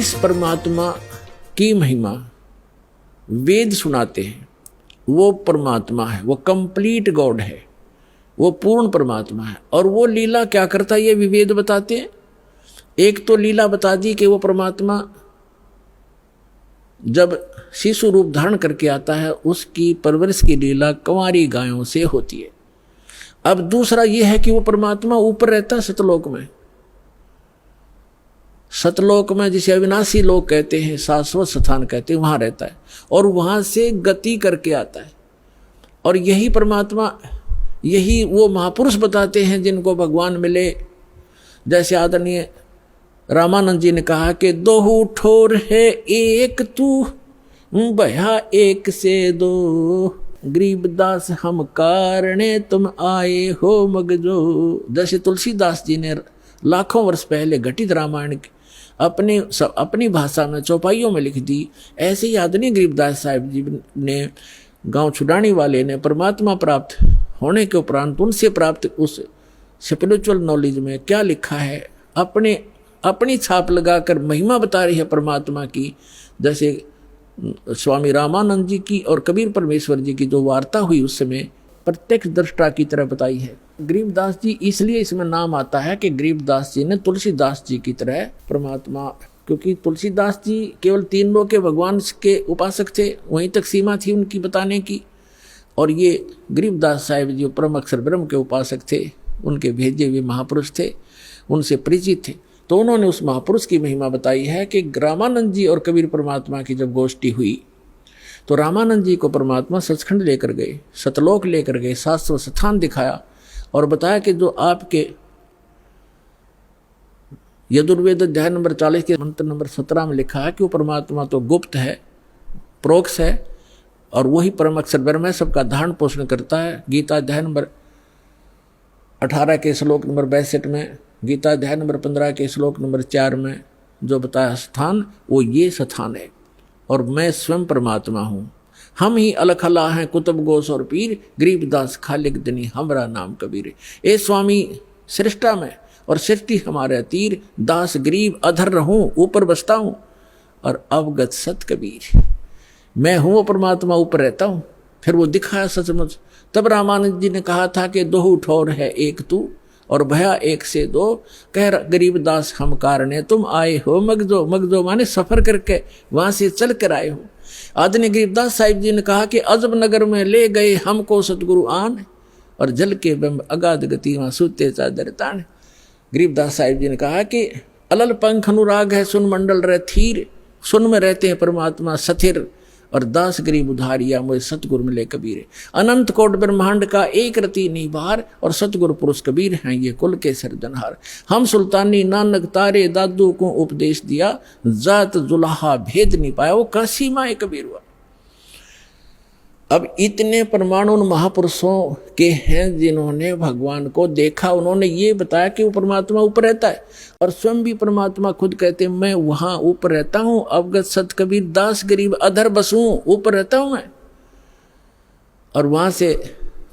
जिस परमात्मा की महिमा वेद सुनाते हैं वो परमात्मा है, वो कंप्लीट गॉड है, वो पूर्ण परमात्मा है। और वो लीला क्या करता है ये भी वेद बताते हैं। एक तो लीला बता दी कि वो परमात्मा जब शिशु रूप धारण करके आता है उसकी परवरिश की लीला कंवारी गायों से होती है। अब दूसरा ये है कि वो परमात्मा ऊपर रहता है सतलोक में, सतलोक में जिसे अविनाशी लोक कहते हैं, शाश्वत स्थान कहते हैं, वहां रहता है और वहां से गति करके आता है। और यही परमात्मा, यही वो महापुरुष बताते हैं जिनको भगवान मिले। जैसे आदरणीय रामानंद जी ने कहा कि दोहू ठोर है एक तू, भया एक से दो, गरीबदास हम कारणे तुम आए हो मगजो। जैसे तुलसीदास जी ने लाखों वर्ष पहले घटित रामायण अपनी भाषा में चौपाइयों में लिख दी, ऐसे ही आदरणीय गरीबदास साहिब जी ने गांव छुड़ानी वाले ने परमात्मा प्राप्त होने के उपरांत उनसे प्राप्त उस स्पिरिचुअल नॉलेज में क्या लिखा है अपनी छाप लगाकर महिमा बता रही है परमात्मा की। जैसे स्वामी रामानंद जी की और कबीर परमेश्वर जी की जो वार्ता हुई उस समय प्रत्यक्ष दृष्टा की तरह बताई है। गरीबदास जी इसलिए इसमें नाम आता है कि गरीबदास जी ने तुलसीदास जी की तरह परमात्मा, क्योंकि तुलसीदास जी केवल 3 लोक के भगवान के उपासक थे, वहीं तक सीमा थी उनकी बताने की। और ये गरीबदास साहिब जी परम अक्षर ब्रह्म के उपासक थे, उनके भेजे हुए महापुरुष थे, उनसे परिचित थे। तो उन्होंने उस महापुरुष की महिमा बताई है कि रामानंद जी और कबीर परमात्मा की जब गोष्ठी हुई तो रामानंद जी को परमात्मा सचखंड लेकर गए, सतलोक लेकर गए, शाश्वत स्थान दिखाया और बताया कि जो आपके यजुर्वेद अध्याय नंबर 40 के मंत्र नंबर 17 में लिखा है कि वो परमात्मा तो गुप्त है, प्रोक्ष है और वही परम अक्षर ब्रह्म है, सबका धारण पोषण करता है। गीता अध्याय नंबर 18 के श्लोक नंबर 62 में, गीता अध्याय नंबर 15 के श्लोक नंबर 4 में जो बताया स्थान, वो ये स्थान है और मैं स्वयं परमात्मा हूँ। हम ही अलखला हैं कुतुब गोस और पीर, गरीबदास खालिक दनी हमरा नाम कबीर। ए स्वामी सृष्टा में और सृष्टि हमारे तीर, दास गरीब अधर रहूं ऊपर बसता हूँ और अवगत सत कबीर। मैं हूँ वो परमात्मा, ऊपर रहता हूँ। फिर वो दिखाया सचमुच। तब रामानंद जी ने कहा था कि दोहू ठोर है एक तू और भया एक से दो, कह गरीबदास हम कारणे तुम आए हो मगजो। मगजो माने सफर करके वहां से चल कर आए हो। आदरणीय गरीबदास साहिब जी ने कहा कि अजब नगर में ले गए हमको सतगुरु आन और जल के बिंब अगाध गति वहां सूते चादर तान। गरीबदास साहिब जी ने कहा कि अलल पंख अनुराग है सुन मंडल रह थीर, सुन में रहते हैं परमात्मा सथिर और दास गरीब उधारिया मुझे सतगुरु मिले कबीर। अनंत कोट ब्रह्मांड का एक रति निभार और सतगुरु पुरुष कबीर हैं ये कुल के सिरजनहार। हम सुल्तानी नानक तारे दादू को उपदेश दिया, जात जुलाहा भेद नहीं पाया, वो काशी माए कबीर हुआ। अब इतने प्रमाण उन महापुरुषों के हैं जिन्होंने भगवान को देखा। उन्होंने ये बताया कि वो परमात्मा ऊपर रहता है और स्वयं भी परमात्मा खुद कहते मैं वहां ऊपर रहता हूं, अवगत सत कबीर दास गरीब अधर बसूं, ऊपर रहता हूं मैं। और वहां से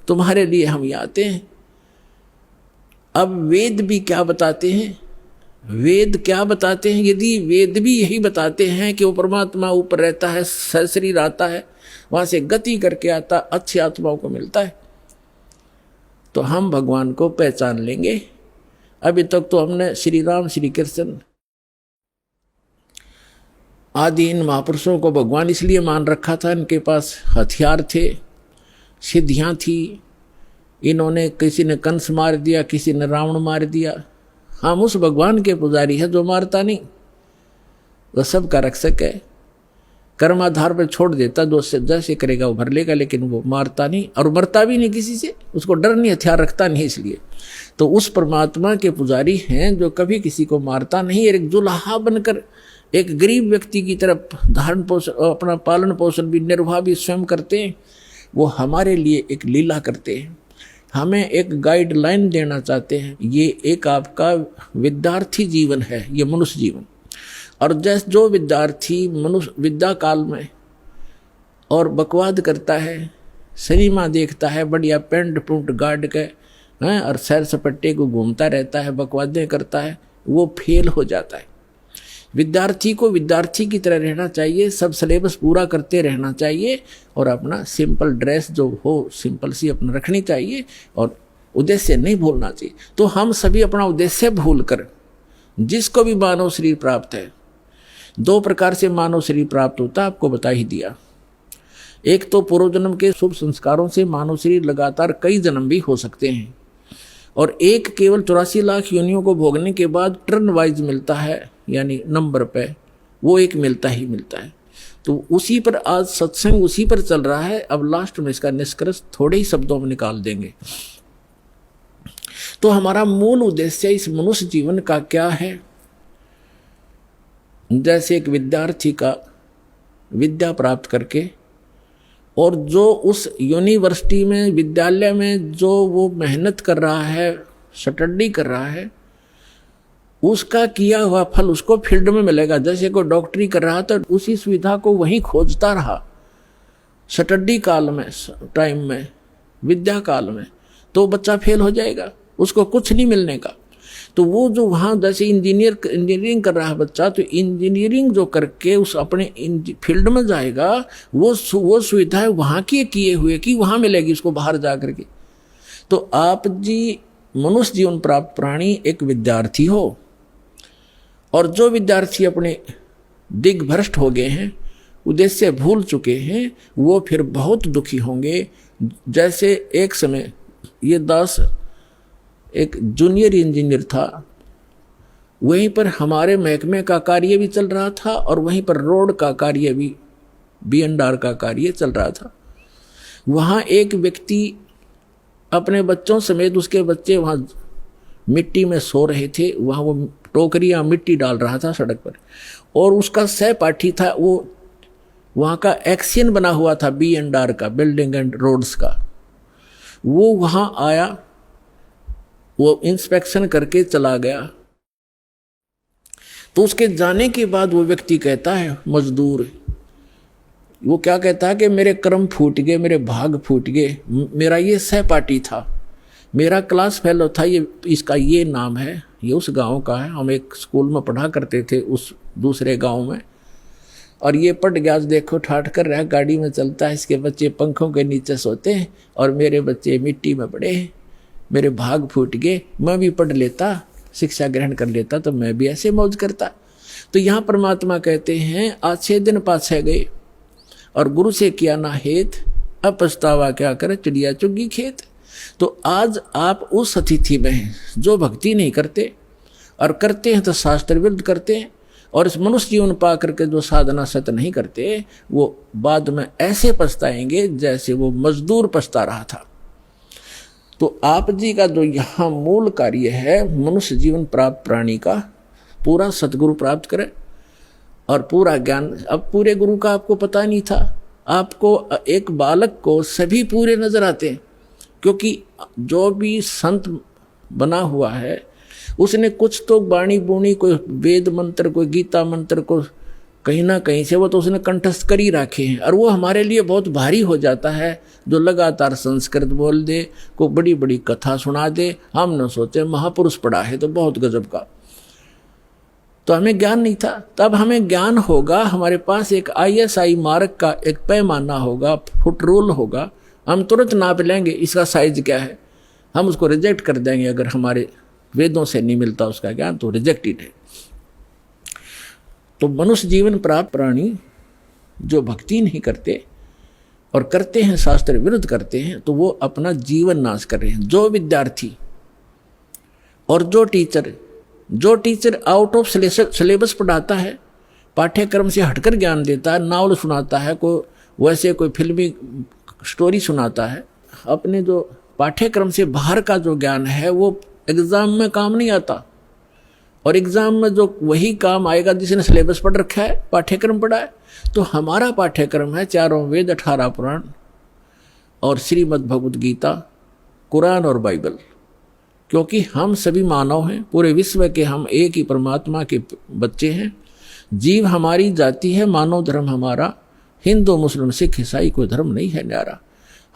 तुम्हारे लिए हम ये आते हैं। अब वेद भी क्या बताते हैं, वेद क्या बताते हैं? यदि वेद भी यही बताते हैं कि वो परमात्मा ऊपर रहता है, शरीर आता है, वहां से गति करके आता, अच्छी आत्माओं को मिलता है, तो हम भगवान को पहचान लेंगे। अभी तक तो हमने श्री राम श्री कृष्ण आदि इन महापुरुषों को भगवान इसलिए मान रखा था, इनके पास हथियार थे, सिद्धियां थी। इन्होंने, किसी ने कंस मार दिया, किसी ने रावण मार दिया। हम उस भगवान के पुजारी है जो मारता नहीं, वो सबका रक्षक है, कर्माधार पर छोड़ देता, जो जैसे करेगा वो भर लेगा, लेकिन वो मारता नहीं और मरता भी नहीं किसी से, उसको डर नहीं, हथियार रखता नहीं। इसलिए तो उस परमात्मा के पुजारी हैं जो कभी किसी को मारता नहीं। एक जुलाहा बनकर एक गरीब व्यक्ति की तरफ धारण पोषण, अपना पालन पोषण भी, निर्वाह भी स्वयं करते हैं। वो हमारे लिए एक लीला करते हैं, हमें एक गाइडलाइन देना चाहते हैं। ये एक आपका विद्यार्थी जीवन है, ये मनुष्य जीवन। और जैसे जो विद्यार्थी मनुष्य विद्या काल में और बकवाद करता है, सिनेमा देखता है, बढ़िया पेंट पुंट गाड़ के और सैर सपट्टे को घूमता रहता है, बकवादें करता है, वो फेल हो जाता है। विद्यार्थी को विद्यार्थी की तरह रहना चाहिए, सब सिलेबस पूरा करते रहना चाहिए और अपना सिंपल ड्रेस जो हो सिंपल सी अपना रखनी चाहिए और उद्देश्य नहीं भूलना चाहिए। तो हम सभी अपना उद्देश्य भूलकर जिसको भी मानव शरीर प्राप्त है, 2 प्रकार से मानव शरीर प्राप्त होता है, आपको बता ही दिया। एक तो पूर्व जन्म के शुभ संस्कारों से मानव शरीर लगातार कई जन्म भी हो सकते हैं, और एक केवल 84 लाख योनियों को भोगने के बाद टर्न वाइज मिलता है, यानी नंबर पे वो एक मिलता ही मिलता है। तो उसी पर आज सत्संग उसी पर चल रहा है। अब लास्ट में इसका निष्कर्ष थोड़े ही शब्दों में निकाल देंगे। तो हमारा मूल उद्देश्य इस मनुष्य जीवन का क्या है? जैसे एक विद्यार्थी का विद्या प्राप्त करके और जो उस यूनिवर्सिटी में विद्यालय में जो वो मेहनत कर रहा है, स्टडी कर रहा है, उसका किया हुआ फल उसको फील्ड में मिलेगा। जैसे कोई डॉक्टरी कर रहा तो उसी सुविधा को वहीं खोजता रहा स्टडी काल में, टाइम में, विद्या काल में, तो बच्चा फेल हो जाएगा, उसको कुछ नहीं मिलने का। तो वो जो वहाँ जैसे इंजीनियरिंग कर रहा है बच्चा, तो इंजीनियरिंग जो करके उस अपने फील्ड में जाएगा, वो सुविधाएं वहाँ की किए हुए कि वहाँ मिलेगी उसको बाहर जा करके। तो आप जी मनुष्य जीवन प्राप्त प्राणी एक विद्यार्थी हो, और जो विद्यार्थी अपने दिग्भ्रष्ट हो गए हैं, उद्देश्य भूल चुके हैं, वो फिर बहुत दुखी होंगे। जैसे एक समय ये दास एक जूनियर इंजीनियर था, वहीं पर हमारे महकमे का कार्य भी चल रहा था और वहीं पर रोड का कार्य भी, B&R का कार्य चल रहा था। वहाँ एक व्यक्ति अपने बच्चों समेत, उसके बच्चे वहाँ मिट्टी में सो रहे थे, वहाँ वो टोकरियाँ मिट्टी डाल रहा था सड़क पर, और उसका सहपाठी था, वो वहाँ का एक्शन बना हुआ था B&R का, बिल्डिंग एंड रोड्स का। वो वहाँ आया, वो इंस्पेक्शन करके चला गया। तो उसके जाने के बाद वो व्यक्ति कहता है, मजदूर, वो क्या कहता है कि मेरे कर्म फूट गए, मेरे भाग फूट गए। मेरा ये सहपाठी था, मेरा क्लास फेलो था, ये इसका ये नाम है, ये उस गांव का है, हम एक स्कूल में पढ़ा करते थे उस दूसरे गांव में, और ये पट गया, देखो ठाठ कर रहा है, गाड़ी में चलता है, इसके बच्चे पंखों के नीचे सोते हैं और मेरे बच्चे मिट्टी में पड़े हैं, मेरे भाग फूट गए। मैं भी पढ़ लेता, शिक्षा ग्रहण कर लेता, तो मैं भी ऐसे मौज करता। तो यहाँ परमात्मा कहते हैं, आज 6 दिन पाछे गए और गुरु से किया ना हेत, अब पछतावा क्या करे, चिड़िया चुगी खेत। तो आज आप उस अतिथि में हैं जो भक्ति नहीं करते, और करते हैं तो शास्त्र विरुद्ध करते हैं, और इस मनुष्य जीवन पा करके जो साधना सत नहीं करते, वो बाद में ऐसे पछताएंगे जैसे वो मजदूर पछता रहा था। तो आप जी का जो यहाँ मूल कार्य है, मनुष्य जीवन प्राप्त प्राणी का पूरा सतगुरु प्राप्त करें और पूरा ज्ञान। अब पूरे गुरु का आपको पता नहीं था, आपको एक बालक को सभी पूरे नजर आते हैं, क्योंकि जो भी संत बना हुआ है उसने कुछ तो बाणी बुणी, कोई वेद मंत्र, कोई गीता मंत्र को कहीं ना कहीं से वो तो उसने कंठस्थ कर ही रखे हैं, और वो हमारे लिए बहुत भारी हो जाता है। जो लगातार संस्कृत बोल दे, को बड़ी बड़ी कथा सुना दे, हम न सोचे महापुरुष पढ़ा है तो बहुत गजब का। तो हमें ज्ञान नहीं था, तब हमें ज्ञान होगा, हमारे पास एक ISI मार्क का एक पैमाना होगा, फुट रूल होगा, हम तुरंत नाप लेंगे इसका साइज क्या है, हम उसको रिजेक्ट कर देंगे। अगर हमारे वेदों से नहीं मिलता उसका ज्ञान तो रिजेक्टेड है। तो मनुष्य जीवन प्राप्त प्राणी जो भक्ति नहीं करते और करते हैं शास्त्र विरुद्ध करते हैं, तो वो अपना जीवन नाश कर रहे हैं। जो विद्यार्थी और जो टीचर आउट ऑफ सिलेबस पढ़ाता है, पाठ्यक्रम से हटकर ज्ञान देता है, नावल सुनाता है, कोई फिल्मी स्टोरी सुनाता है, अपने जो पाठ्यक्रम से बाहर का जो ज्ञान है वो एग्जाम में काम नहीं आता, और एग्जाम में जो वही काम आएगा जिसने सिलेबस पढ़ रखा है, पाठ्यक्रम पढ़ा है। तो हमारा पाठ्यक्रम है 4 वेद, 18 पुराण और श्रीमद् भगवद गीता, कुरान और बाइबल, क्योंकि हम सभी मानव हैं, पूरे विश्व के हम एक ही परमात्मा के बच्चे हैं। जीव हमारी जाति है, मानव धर्म हमारा, हिंदू मुस्लिम सिख ईसाई कोई धर्म नहीं है न्यारा।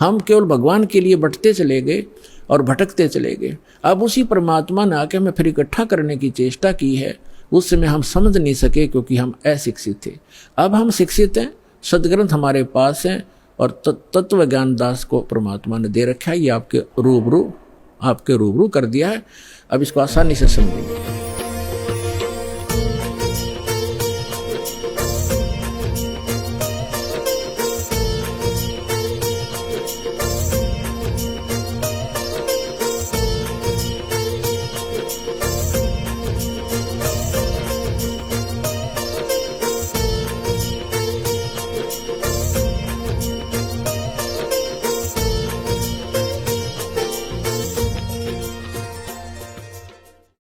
हम केवल भगवान के लिए बंटते चले गए और भटकते चले गए। अब उसी परमात्मा ने आके हमें फिर इकट्ठा करने की चेष्टा की है, उस समय हम समझ नहीं सके क्योंकि हम अशिक्षित थे। अब हम शिक्षित हैं, सदग्रंथ हमारे पास हैं और तत्व ज्ञान दास को परमात्मा ने दे रखा है। ये आपके रूबरू कर दिया है। अब इसको आसानी से समझेंगे।